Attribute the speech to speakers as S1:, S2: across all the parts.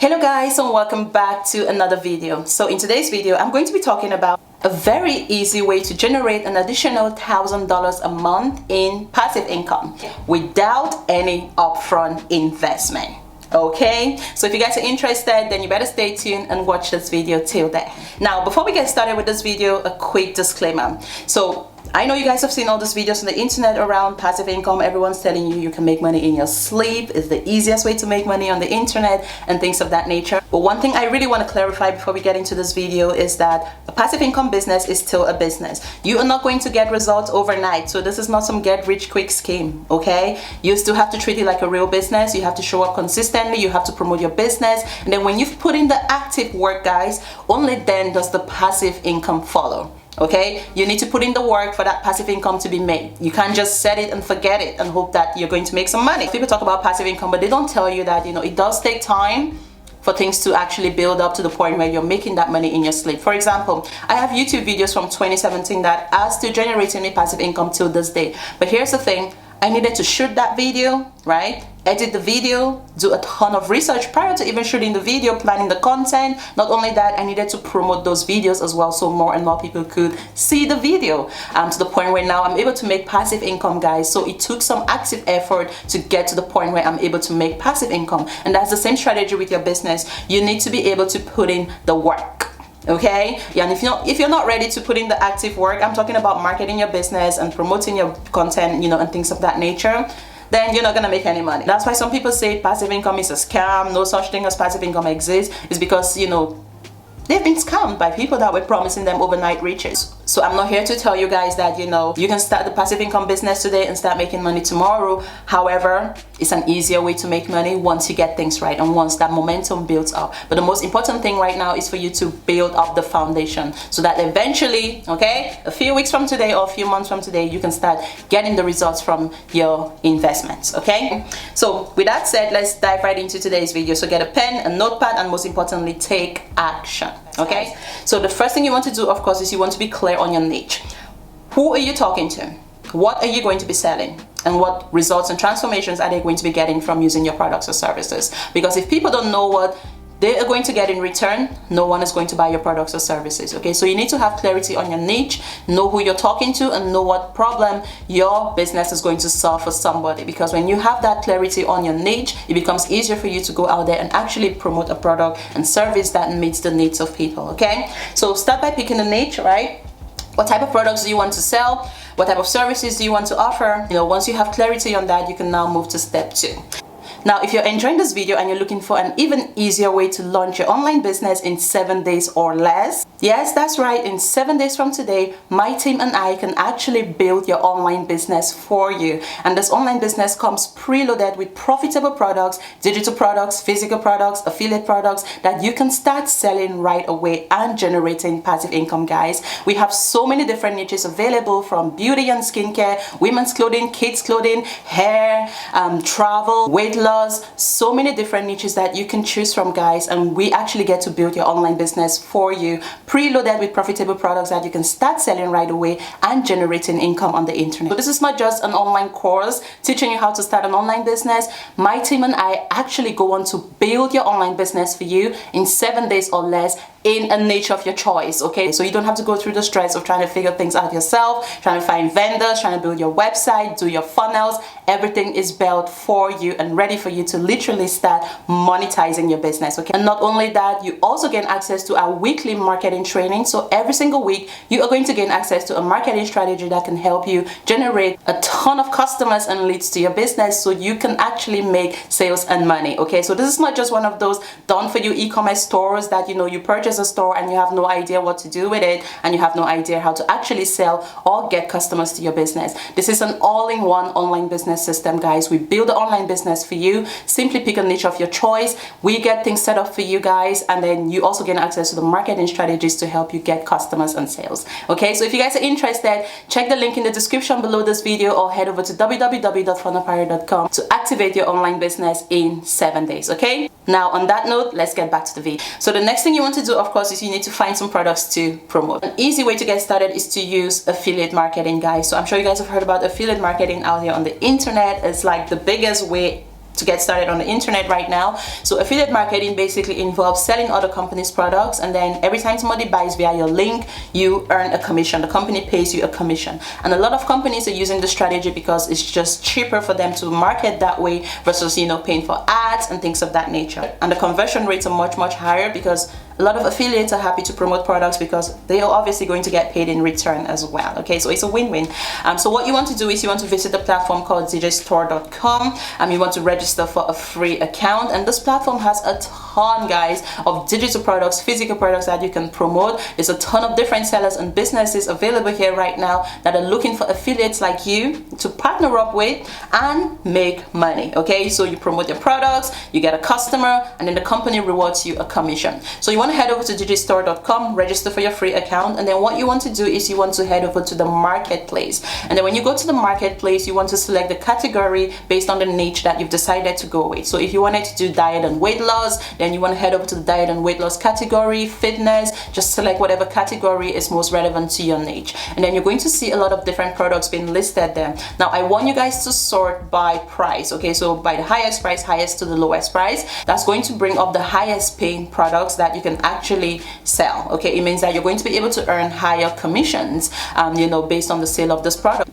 S1: Hello guys, and welcome back to another video. So in today's video I'm going to be talking about a very easy way to generate an additional $1,000 a month in passive income without any upfront investment. Okay, so if you guys are interested, then you better stay tuned and watch this video till then. Now before we get started with this video, a quick disclaimer. So I know you guys have seen all these videos on the internet around passive income. Everyone's telling you can make money in your sleep. It's the easiest way to make money on the internet and things of that nature. But one thing I really want to clarify before we get into this video is that a passive income business is still a business. You are not going to get results overnight. So this is not some get rich quick scheme, okay? You still have to treat it like a real business. You have to show up consistently. You have to promote your business. And then when you've put in the active work, guys, only then does the passive income follow. Okay, you need to put in the work for that passive income to be made. You can't just set it and forget it and hope that you're going to make some money. People talk about passive income, but they don't tell you that, it does take time for things to actually build up to the point where you're making that money in your sleep. For example, I have YouTube videos from 2017 that are still generating me passive income till this day. But here's the thing, I needed to shoot that video, right? Edit the video, do a ton of research prior to even shooting the video, planning the content. Not only that, I needed to promote those videos as well so more and more people could see the video, to the point where now I'm able to make passive income, guys. So it took some active effort to get to the point where I'm able to make passive income. And that's the same strategy with your business. You need to be able to put in the work. Okay, yeah, and if you're not ready to put in the active work, I'm talking about marketing your business and promoting your content, and things of that nature, then you're not gonna make any money. That's why some people say passive income is a scam. No such thing as passive income exists. It's because they've been scammed by people that were promising them overnight riches. So I'm not here to tell you guys that you can start the passive income business today and start making money tomorrow. However, it's an easier way to make money once you get things right and once that momentum builds up. But the most important thing right now is for you to build up the foundation so that eventually, okay, a few weeks from today or a few months from today, you can start getting the results from your investments. Okay, so with that said, let's dive right into today's video. So get a pen, a notepad, and most importantly, take action. Okay, so the first thing you want to do, of course, is you want to be clear on your niche. Who are you talking to? What are you going to be selling? And what results and transformations are they going to be getting from using your products or services? Because if people don't know what they are going to get in return, no one is going to buy your products or services. Okay, so you need to have clarity on your niche, know who you're talking to, and know what problem your business is going to solve for somebody. Because when you have that clarity on your niche, it becomes easier for you to go out there and actually promote a product and service that meets the needs of people. Okay, so start by picking a niche, right? What type of products do you want to sell? What type of services do you want to offer? Once you have clarity on that, you can now move to step 2. Now, if you're enjoying this video and you're looking for an even easier way to launch your online business in 7 days or less, yes, that's right, in 7 days from today, my team and I can actually build your online business for you. And this online business comes preloaded with profitable products, digital products, physical products, affiliate products that you can start selling right away and generating passive income, guys. We have so many different niches available, from beauty and skincare, women's clothing, kids clothing, hair, travel, weight loss, so many different niches that you can choose from, guys, and we actually get to build your online business for you, preloaded with profitable products that you can start selling right away and generating income on the internet. So this is not just an online course teaching you how to start an online business. My team and I actually go on to build your online business for you in 7 days or less in a niche of your choice. Okay, so you don't have to go through the stress of trying to figure things out yourself, trying to find vendors, trying to build your website, do your funnels. Everything is built for you and ready for you to literally start monetizing your business. Okay, and not only that, you also gain access to our weekly marketing training. So every single week you are going to gain access to a marketing strategy that can help you generate a ton of customers and leads to your business so you can actually make sales and money. Okay, so this is not just one of those done for you e-commerce stores that you purchase a store and you have no idea what to do with it and you have no idea how to actually sell or get customers to your business. This is an all-in-one online business system, guys. We build an online business for you. Simply pick a niche of your choice. We get things set up for you guys, and then you also gain access to the marketing strategies to help you get customers and sales. Okay, so if you guys are interested, check the link in the description below this video or head over to www.funnelpirate.com to activate your online business in 7 days. Okay, now on that note, let's get back to the video. So the next thing you want to do, of course, is you need to find some products to promote. An easy way to get started is to use affiliate marketing, guys. So I'm sure you guys have heard about affiliate marketing out there on the internet. It's like the biggest way to get started on the internet right now. So affiliate marketing basically involves selling other companies' products, and then every time somebody buys via your link, you earn a commission. The company pays you a commission. And a lot of companies are using this strategy because it's just cheaper for them to market that way versus, you know, paying for ads and things of that nature. And the conversion rates are much higher because a lot of affiliates are happy to promote products because they are obviously going to get paid in return as well. Okay, so it's a win-win. So what you want to do is you want to visit the platform called djstore.com, and you want to register for a free account. And this platform has a ton, guys, of digital products, physical products that you can promote. There's a ton of different sellers and businesses available here right now that are looking for affiliates like you to partner up with and make money. Okay, so you promote your products, you get a customer, and then the company rewards you a commission. So you want to head over to djstore.com, register for your free account, and then what you want to do is you want to head over to the marketplace. And then when you go to the marketplace, you want to select the category based on the niche that you've decided to go with. So if you wanted to do diet and weight loss, then you want to head over to the diet and weight loss category. Fitness, just select whatever category is most relevant to your niche, and then you're going to see a lot of different products being listed there. Now I want you guys to sort by price. Okay, so by the highest price, highest to the lowest price. That's going to bring up the highest paying products that you can actually sell. Okay, it means that you're going to be able to earn higher commissions, you know, based on the sale of this product.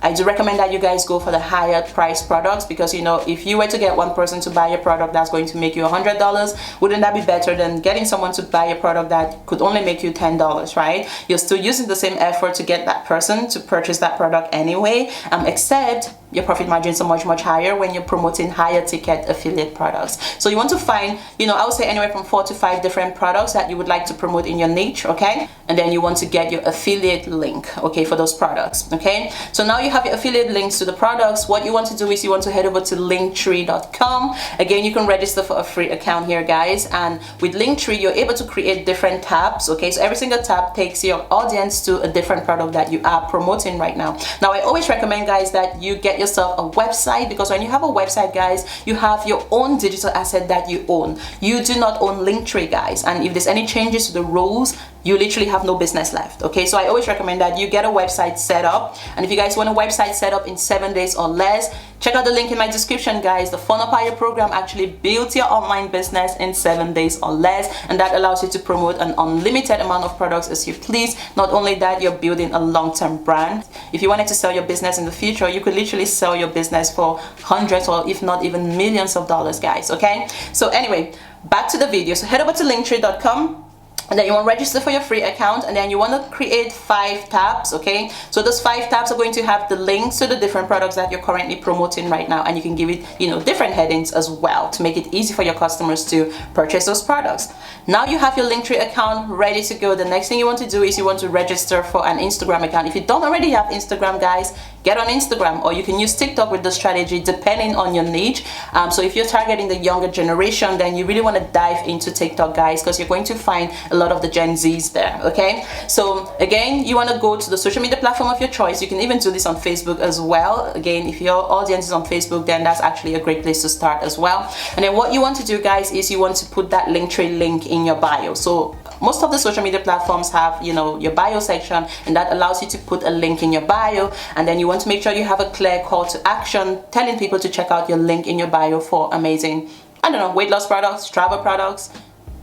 S1: I do recommend that you guys go for the higher price products because, you know, if you were to get one person to buy your product that's going to make you $100, wouldn't that be better than getting someone to buy a product that could only make you $10, right? You're still using the same effort to get that person to purchase that product anyway, except your profit margins are much higher when you're promoting higher ticket affiliate products. So you want to find, you know, I would say anywhere from 4 to 5 different products that you would like to promote in your niche, okay? And then you want to get your affiliate link, okay, for those products, okay? So now you have your affiliate links to the products. What you want to do is you want to head over to linktree.com. Again, you can register for a free account here, guys, and with Linktree you're able to create different tabs. Okay, so every single tab takes your audience to a different product that you are promoting right now. Now I always recommend, guys, that you get yourself a website, because when you have a website, guys, you have your own digital asset that you own. You do not own Linktree, guys, and if there's any changes to the rules, you literally have no business left. Okay, so I always recommend that you get a website set up, and if you guys want a website set up in 7 days or less, check out the link in my description, guys. The Funnel program actually builds your online business in 7 days or less, and that allows you to promote an unlimited amount of products as you please. Not only that, you're building a long-term brand. If you wanted to sell your business in the future, you could literally sell your business for hundreds or if not even millions of dollars, guys. Okay, so anyway, back to the video. So head over to linktree.com, and then you want to register for your free account, and then you want to create 5 tabs. Okay, so those 5 tabs are going to have the links to the different products that you're currently promoting right now, and you can give it, you know, different headings as well to make it easy for your customers to purchase those products. Now you have your Linktree account ready to go. The next thing you want to do is you want to register for an Instagram account. If you don't already have Instagram, guys, get on Instagram, or you can use TikTok with this strategy depending on your niche. So if you're targeting the younger generation, then you really want to dive into TikTok, guys, because you're going to find a lot of the Gen Zs there. Okay, so again, you want to go to the social media platform of your choice. You can even do this on Facebook as well. Again, if your audience is on Facebook, then that's actually a great place to start as well. And then what you want to do, guys, is you want to put that Linktree link in your bio. So most of the social media platforms have, you know, your bio section, and that allows you to put a link in your bio, and then you want to make sure you have a clear call to action telling people to check out your link in your bio for amazing, I don't know, weight loss products, travel products,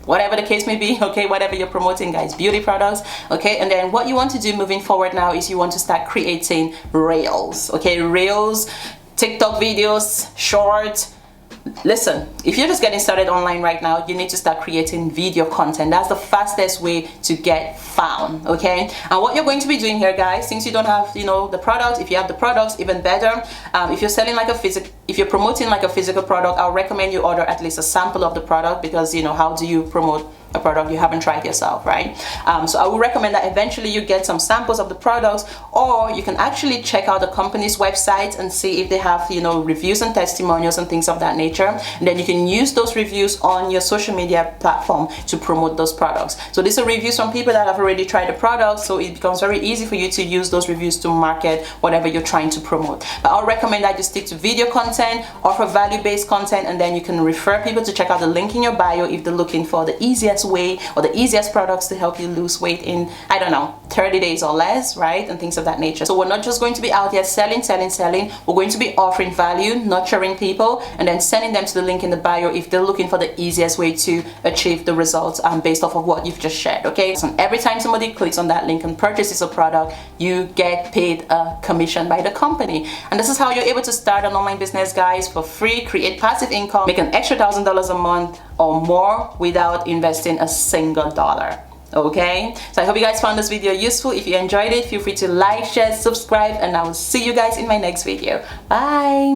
S1: whatever the case may be. Okay, whatever you're promoting, guys, beauty products. Okay, and then what you want to do moving forward now is you want to start creating reels. Okay, reels, TikTok videos, short. Listen, if you're just getting started online right now, you need to start creating video content. That's the fastest way to get found. Okay, and what you're going to be doing here, guys, since you don't have, you know, the product, if you have the products, even better. If you're selling like a if you're promoting like a physical product, I'll recommend you order at least a sample of the product, because, you know, how do you promote a product you haven't tried yourself, right? So I would recommend that eventually you get some samples of the products, or you can actually check out the company's website and see if they have, you know, reviews and testimonials and things of that nature, and then you can use those reviews on your social media platform to promote those products. So these are reviews from people that have already tried the product, so it becomes very easy for you to use those reviews to market whatever you're trying to promote. But I'll recommend that you stick to video content, offer value-based content, and then you can refer people to check out the link in your bio if they're looking for the easiest way or the easiest products to help you lose weight in, I don't know, 30 days or less, right? And things of that nature. So we're not just going to be out here selling. We're going to be offering value, nurturing people, and then sending them to the link in the bio if they're looking for the easiest way to achieve the results based off of what you've just shared, okay? So every time somebody clicks on that link and purchases a product, you get paid a commission by the company. And this is how you're able to start an online business, guys, for free, create passive income, make an extra $1,000 a month or more without investing a single dollar. Okay, so I hope you guys found this video useful. If you enjoyed it, feel free to like, share, subscribe, and I will see you guys in my next video. Bye.